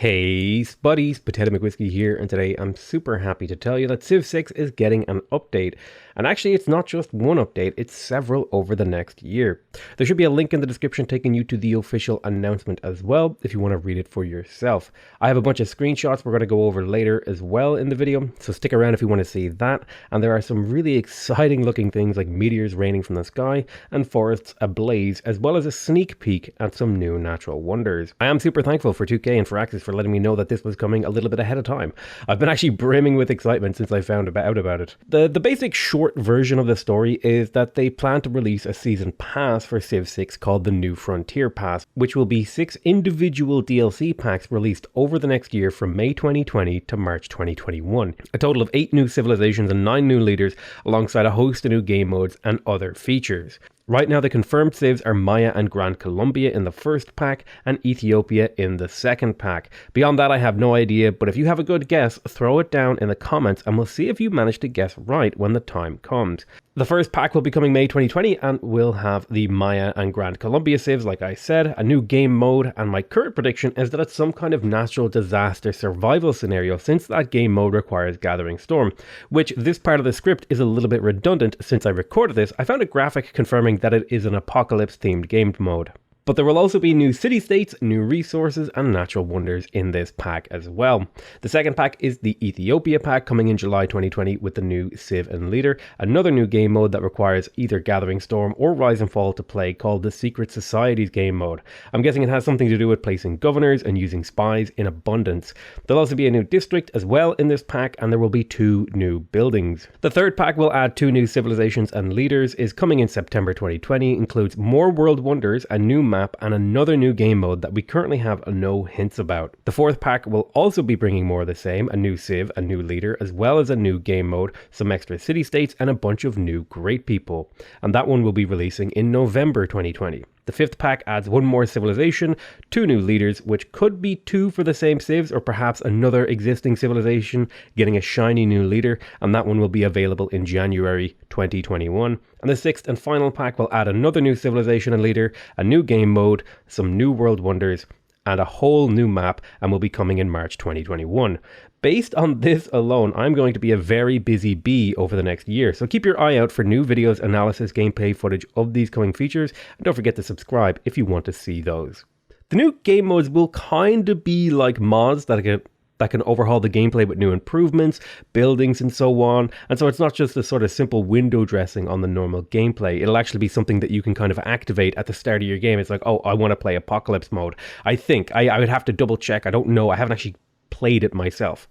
Hey buddies, Potato McWhiskey here, and today I'm super happy to tell you that Civ 6 is getting an update. And actually, it's not just one update, it's several over the next year. There should be a link in the description taking you to the official announcement as well, if you want to read it for yourself. I have a bunch of screenshots we're going to go over later as well in the video, so stick around if you want to see that. And there are some really exciting looking things like meteors raining from the sky and forests ablaze, as well as a sneak peek at some new natural wonders. I am super thankful for 2K and Firaxis for letting me know that this was coming a little bit ahead of time. I've been actually brimming with excitement since I found out about it. The basic short version of the story is that they plan to release a season pass for Civ 6 called the New Frontier Pass, which will be 6 individual DLC packs released over the next year from May 2020 to March 2021. A total of 8 new civilizations and 9 new leaders, alongside a host of new game modes and other features. Right now, the confirmed civs are Maya and Grand Colombia in the first pack and Ethiopia in the second pack. Beyond that, I have no idea, but if you have a good guess, throw it down in the comments and we'll see if you manage to guess right when the time comes. The first pack will be coming May 2020 and will have the Maya and Grand Colombia civs, like I said, a new game mode, and my current prediction is that it's some kind of natural disaster survival scenario, since that game mode requires Gathering Storm, which this part of the script is a little bit redundant. Since I recorded this, I found a graphic confirming that it is an apocalypse themed game mode. But there will also be new city-states, new resources, and natural wonders in this pack as well. The second pack is the Ethiopia Pack, coming in July 2020 with the new Civ and Leader, another new game mode that requires either Gathering Storm or Rise and Fall to play, called the Secret Societies game mode. I'm guessing it has something to do with placing governors and using spies in abundance. There'll also be a new district as well in this pack, and there will be 2 new buildings. The third pack will add 2 new civilizations and leaders, is coming in September 2020, includes more world wonders, a new map, and another new game mode that we currently have no hints about. The fourth pack will also be bringing more of the same, a new civ, a new leader, as well as a new game mode, some extra city-states, and a bunch of new great people. And that one will be releasing in November 2020. The fifth pack adds 1 more civilization, 2 new leaders, which could be 2 for the same civs, or perhaps another existing civilization getting a shiny new leader, and that one will be available in January 2021. And the 6th and final pack will add another new civilization and leader, a new game mode, some new world wonders, and a whole new map, and will be coming in March 2021. Based on this alone, I'm going to be a very busy bee over the next year, so keep your eye out for new videos, analysis, gameplay footage of these coming features, and don't forget to subscribe if you want to see those. The new game modes will kind of be like mods that can overhaul the gameplay with new improvements, buildings, and so on. And so it's not just a sort of simple window dressing on the normal gameplay. It'll actually be something that you can kind of activate at the start of your game. It's like, oh, I want to play Apocalypse mode. I think. I would have to double check. I don't know. I haven't actually played it myself.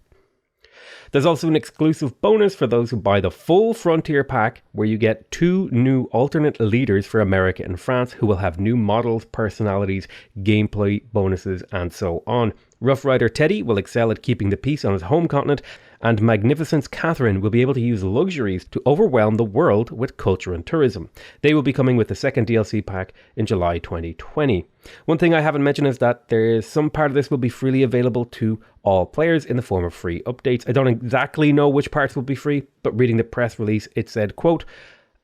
There's also an exclusive bonus for those who buy the full Frontier Pack, where you get 2 new alternate leaders for America and France, who will have new models, personalities, gameplay bonuses, and so on. Rough Rider Teddy will excel at keeping the peace on his home continent, and Magnificence Catherine will be able to use luxuries to overwhelm the world with culture and tourism. They will be coming with the second DLC pack in July 2020. One thing I haven't mentioned is that there is some part of this will be freely available to all players in the form of free updates. I don't exactly know which parts will be free, but reading the press release, it said, quote,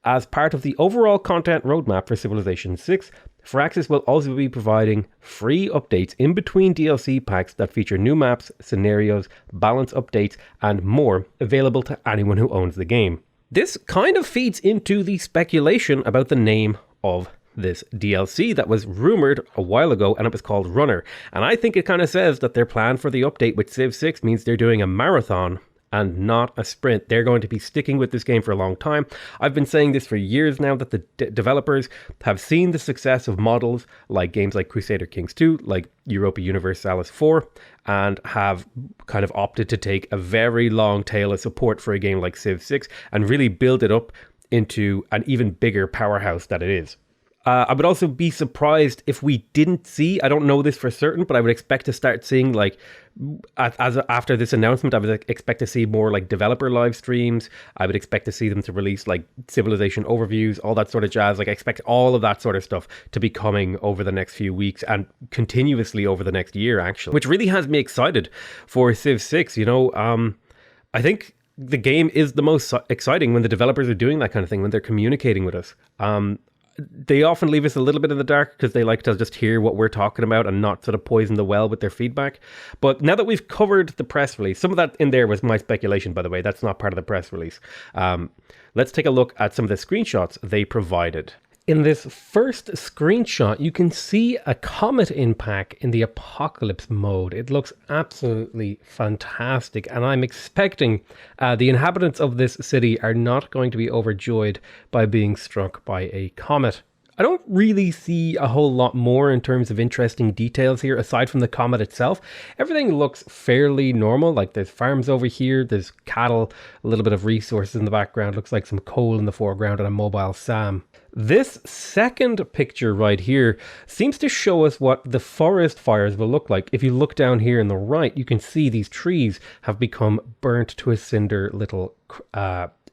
"As part of the overall content roadmap for Civilization 6, Firaxis will also be providing free updates in between DLC packs that feature new maps, scenarios, balance updates, and more available to anyone who owns the game." This kind of feeds into the speculation about the name of this DLC that was rumored a while ago, and it was called Runner. And I think it kind of says that their plan for the update with Civ 6 means they're doing a marathon and not a sprint. They're going to be sticking with this game for a long time. I've been saying this for years now, that the developers have seen the success of models like games like Crusader Kings 2, like Europa Universalis 4, and have kind of opted to take a very long tail of support for a game like Civ 6 and really build it up into an even bigger powerhouse that it is. I would also be surprised if we didn't see, I don't know this for certain, but I would expect to start seeing, like, after this announcement, I would expect to see more like developer live streams. I would expect to see them to release like civilization overviews, all that sort of jazz. Like, I expect all of that sort of stuff to be coming over the next few weeks and continuously over the next year, actually, which really has me excited for Civ 6. You know, I think the game is the most exciting when the developers are doing that kind of thing, when they're communicating with us. they often leave us a little bit in the dark because they like to just hear what we're talking about and not sort of poison the well with their feedback. But now that we've covered the press release, some of that in there was my speculation, by the way. That's not part of the press release. Let's take a look at some of the screenshots they provided. In this first screenshot, you can see a comet impact in the apocalypse mode. It looks absolutely fantastic, and I'm expecting the inhabitants of this city are not going to be overjoyed by being struck by a comet. I don't really see a whole lot more in terms of interesting details here aside from the comet itself. Everything looks fairly normal, like there's farms over here, there's cattle, a little bit of resources in the background, looks like some coal in the foreground and a mobile SAM. This second picture right here seems to show us what the forest fires will look like. If you look down here on the right, you can see these trees have become burnt to a cinder little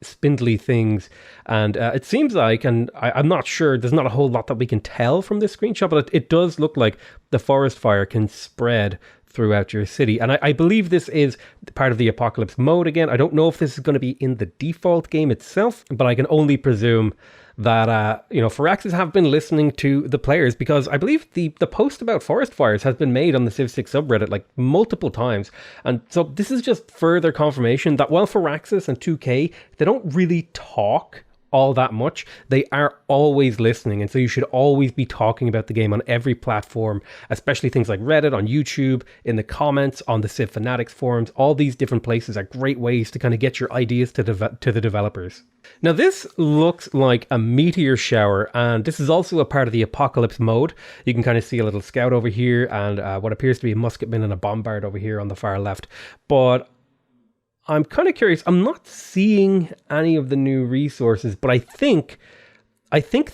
spindly things, and it seems like, and I'm not sure, there's not a whole lot that we can tell from this screenshot, but it does look like the forest fire can spread throughout your city. And I believe this is part of the apocalypse mode again. I don't know if this is going to be in the default game itself, but I can only presume that Firaxis have been listening to the players, because I believe the post about forest fires has been made on the Civ 6 subreddit like multiple times, and so this is just further confirmation that while Firaxis and 2K, they don't really talk all that much, they are always listening, and so you should always be talking about the game on every platform, especially things like Reddit, on YouTube, in the comments, on the Civ Fanatics forums. All these different places are great ways to kind of get your ideas to the developers. Now this looks like a meteor shower, and this is also a part of the apocalypse mode. You can kind of see a little scout over here and what appears to be a musketman and a bombard over here on the far left, but I'm kind of curious. I'm not seeing any of the new resources, but I think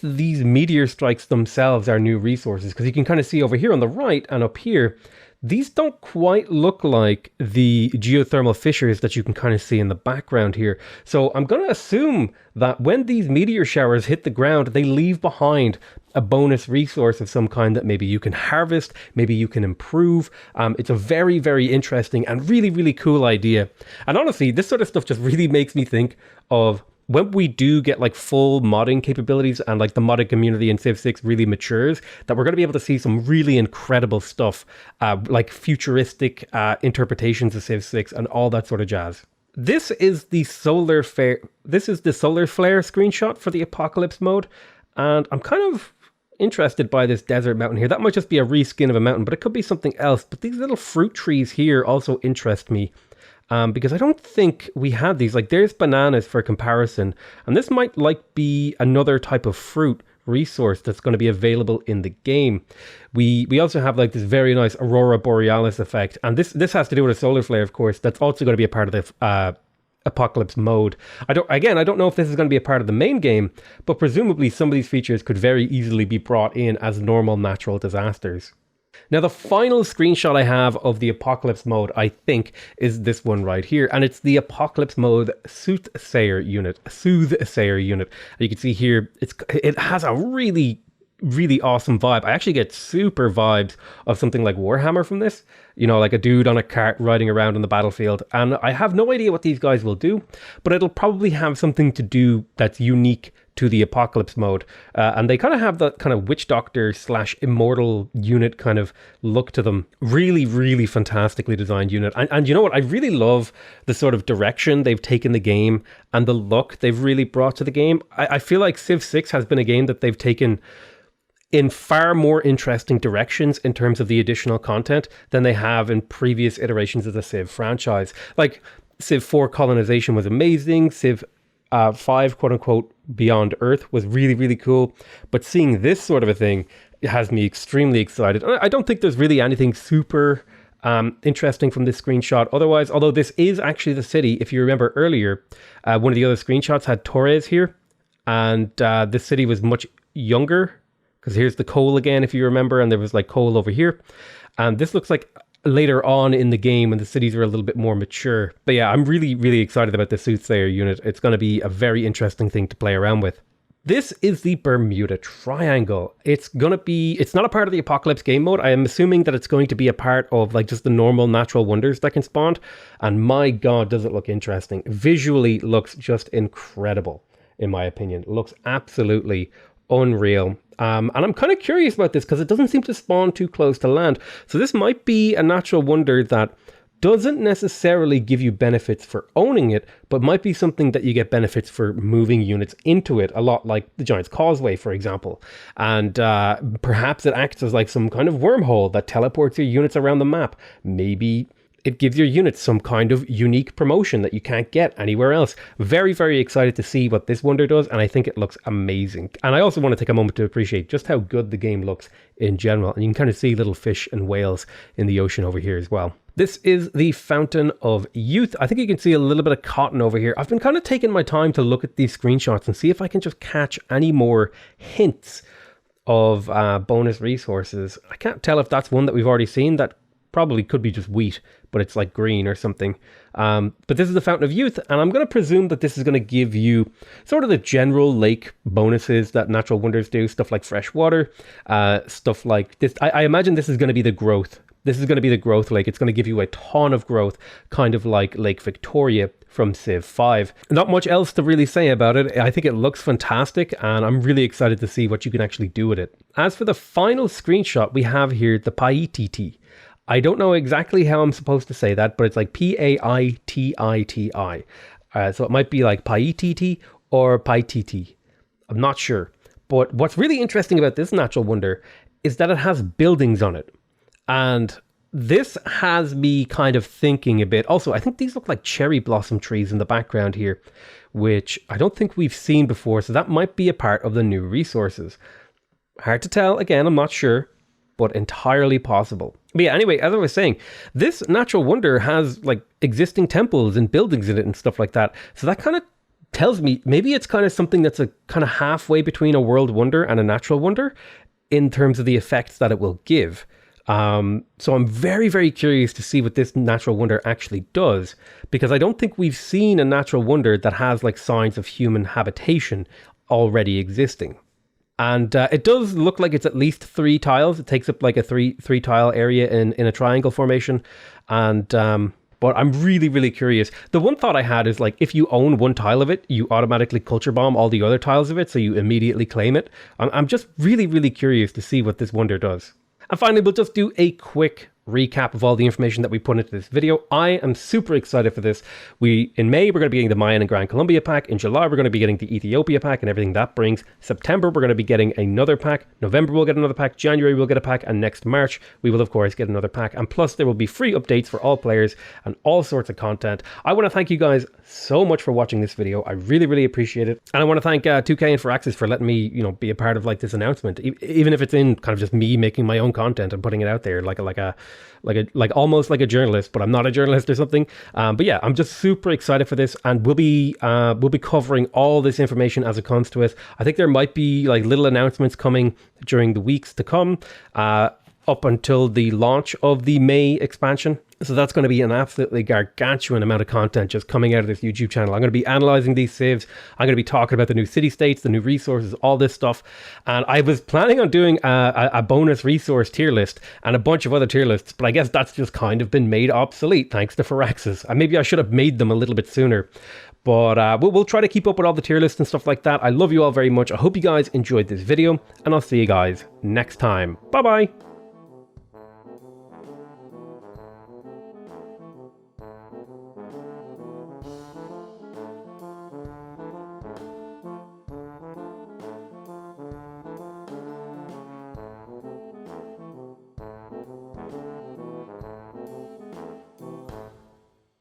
these meteor strikes themselves are new resources, because you can kind of see over here on the right and up here, these don't quite look like the geothermal fissures that you can kind of see in the background here. So I'm going to assume that when these meteor showers hit the ground, they leave behind a bonus resource of some kind that maybe you can harvest, maybe you can improve. It's a very, very interesting and really, really cool idea. And honestly, this sort of stuff just really makes me think of when we do get like full modding capabilities and like the modding community in Civ 6 really matures, that we're going to be able to see some really incredible stuff, like futuristic interpretations of Civ 6 and all that sort of jazz. This is the solar flare screenshot for the apocalypse mode, and I'm kind of interested by this desert mountain here. That might just be a reskin of a mountain, but it could be something else. But these little fruit trees here also interest me. Because I don't think we had these. Like, there's bananas for comparison, and this might like be another type of fruit resource that's going to be available in the game. We also have like this very nice Aurora Borealis effect, and this has to do with a solar flare, of course. That's also going to be a part of the apocalypse mode. I don't know if this is going to be a part of the main game, but presumably some of these features could very easily be brought in as normal natural disasters. Now, the final screenshot I have of the Apocalypse mode, I think, is this one right here. And it's the Apocalypse mode Soothsayer unit. You can see here, it has a really, really awesome vibe. I actually get super vibes of something like Warhammer from this. You know, like a dude on a cart riding around on the battlefield. And I have no idea what these guys will do, but it'll probably have something to do that's unique to the Apocalypse mode. And they kind of have that kind of witch doctor / immortal unit kind of look to them. Really, really fantastically designed unit. And you know what? I really love the sort of direction they've taken the game and the look they've really brought to the game. I feel like Civ 6 has been a game that they've taken in far more interesting directions in terms of the additional content than they have in previous iterations of the Civ franchise. Like, Civ 4 colonization was amazing. Civ 5, quote unquote, Beyond Earth was really, really cool. But seeing this sort of a thing has me extremely excited. I don't think there's really anything super interesting from this screenshot otherwise, although this is actually the city. If you remember earlier, one of the other screenshots had Torres here, and this city was much younger, because here's the coal again, if you remember, and there was like coal over here. And this looks like later on in the game when the cities are a little bit more mature. But yeah, I'm really, really excited about the Soothsayer unit. It's going to be a very interesting thing to play around with. This is the Bermuda Triangle. It's not a part of the Apocalypse game mode. I am assuming that it's going to be a part of like just the normal natural wonders that can spawn. And my God, does it look interesting. Visually looks just incredible, in my opinion. It looks absolutely unreal. And I'm kind of curious about this because it doesn't seem to spawn too close to land. So this might be a natural wonder that doesn't necessarily give you benefits for owning it, but might be something that you get benefits for moving units into it, a lot like the Giant's Causeway, for example. And perhaps it acts as like some kind of wormhole that teleports your units around the map. Maybe it gives your units some kind of unique promotion that you can't get anywhere else. Very, very excited to see what this wonder does, and I think it looks amazing. And I also want to take a moment to appreciate just how good the game looks in general. And you can kind of see little fish and whales in the ocean over here as well. This is the Fountain of Youth. I think you can see a little bit of cotton over here. I've been kind of taking my time to look at these screenshots and see if I can just catch any more hints of bonus resources. I can't tell if that's one that we've already seen. That probably could be just wheat, but it's like green or something. But this is the Fountain of Youth, and I'm going to presume that this is going to give you sort of the general lake bonuses that natural wonders do, stuff like fresh water, stuff like this. I imagine this is going to be the growth. This is going to be the growth lake. It's going to give you a ton of growth, kind of like Lake Victoria from Civ 5. Not much else to really say about it. I think it looks fantastic, and I'm really excited to see what you can actually do with it. As for the final screenshot, we have here the Paititi. I don't know exactly how I'm supposed to say that, but it's like Paititi. So it might be like Paititi or Paititi. I'm not sure. But what's really interesting about this natural wonder is that it has buildings on it. And this has me kind of thinking a bit. Also, I think these look like cherry blossom trees in the background here, which I don't think we've seen before. So that might be a part of the new resources. Hard to tell. Again, I'm not sure, but entirely possible. But yeah, anyway, as I was saying, this natural wonder has like existing temples and buildings in it and stuff like that. So that kind of tells me maybe it's kind of something that's a kind of halfway between a world wonder and a natural wonder in terms of the effects that it will give. So I'm very, very curious to see what this natural wonder actually does, because I don't think we've seen a natural wonder that has like signs of human habitation already existing. And it does look like it's at least 3 tiles. It takes up like a three tile area in a triangle formation. And but I'm really, really curious. The one thought I had is like, if you own 1 tile of it, you automatically culture bomb all the other tiles of it, so you immediately claim it. I'm just really, really curious to see what this wonder does. And finally, we'll just do a quick recap of all the information that we put into this video. I am super excited for this. In May, we're going to be getting the Mayan and Grand Columbia pack. In July, we're going to be getting the Ethiopia pack and everything that brings. September, we're going to be getting another pack. November, we'll get another pack. January, we'll get a pack. And next March, we will, of course, get another pack. And plus, there will be free updates for all players and all sorts of content. I want to thank you guys so much for watching this video. I really, really appreciate it. And I want to thank 2K and Firaxis for letting me, be a part of like this announcement, even if it's in kind of just me making my own content and putting it out there like almost like a journalist, but I'm not a journalist or something. But yeah, I'm just super excited for this, and we'll be covering all this information as it comes to us. I think there might be like little announcements coming during the weeks to come, up until the launch of the May expansion. So that's going to be an absolutely gargantuan amount of content just coming out of this YouTube channel. I'm going to be analyzing these civs. I'm going to be talking about the new city-states, the new resources, all this stuff. And I was planning on doing a bonus resource tier list and a bunch of other tier lists, but I guess that's just kind of been made obsolete thanks to Firaxis. And maybe I should have made them a little bit sooner. But we'll try to keep up with all the tier lists and stuff like that. I love you all very much. I hope you guys enjoyed this video, and I'll see you guys next time. Bye-bye.